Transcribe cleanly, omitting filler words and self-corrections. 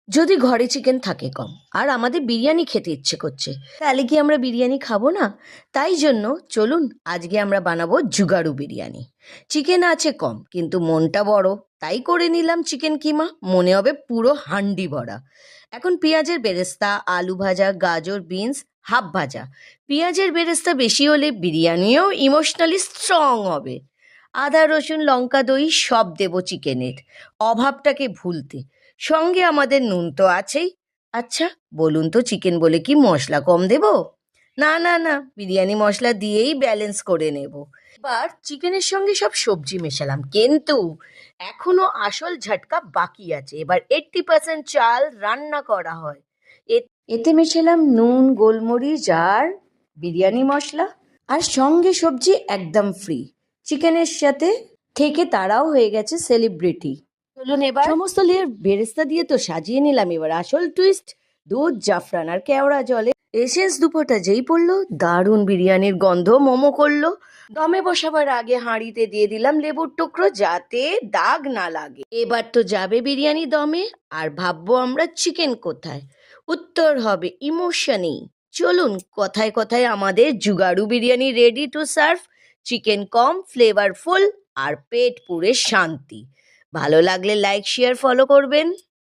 যদি ঘরে চিকেন থাকে কম আর আমাদের বিরিয়ানি খেতে ইচ্ছে করছে, তাহলে কি আমরা বিরিয়ানি খাবো না? তাই জন্য চলুন আজকে আমরা বানাবো জুগাড়ু বিরিয়ানি। চিকেন আছে কম কিন্তু মনটা বড়, তাই করে নিলাম চিকেন কিমা, মনে হবে পুরো হান্ডি ভরা। এখন পেঁয়াজের বেরেস্তা, আলু ভাজা, গাজর, বিনস হাফ ভাজা। পেঁয়াজের বেরেস্তা বেশি হলে বিরিয়ানিও ইমোশনালি স্ট্রং হবে। আদা, রসুন, লঙ্কা, দই সব দেবো চিকেনের অভাবটাকে ভুলতে। সঙ্গে আমাদের নুন তো আছেই। আচ্ছা বলুন তো, চিকেন বলে কি মশলা কম দেব? না না না, বিরিয়ানি মশলা দিয়েই ব্যালেন্স করে নেব। এবার চিকেনের সঙ্গে সব সবজি মেশালাম, কিন্তু এখনো আসল ঝটকা বাকি আছে। এবার 80% চাল রান্না করা হয়। এতে মেশালাম নুন, গোলমরিচ আর বিরিয়ানি মশলা। আর সঙ্গে সবজি একদম ফ্রি। চিকেনের সাথে থেকে তারাও হয়ে গেছে সেলিব্রিটি। চলুন এবার সমস্ত লেয়ার বেরেস্তা দিয়ে তো সাজিয়ে নিলাম। এবার আসল টুইস্ট, দুধ, জাফরান আর কেওড়া জলে এসেন্স দুপোটা যেই পড়লো, দারুণ বিরিয়ানির গন্ধ মোমো করলো। দমে বসাবার আগে হাঁড়িতে দিয়ে দিলাম লেবুর টুকরো, যাতে দাগ না লাগে। এবার তো যাবে বিরিয়ানি দমে, আর ভাববো আমরা চিকেন কোথায়? উত্তর হবে ইমোশনেই। চলুন, কথায় কথায় আমাদের জুগাড়ু biryani ready to serve. Chicken কম, ফ্লেভারফুল আর পেট পুরে শান্তি। ভালো লাগলে লাইক, শেয়ার, ফলো করবেন।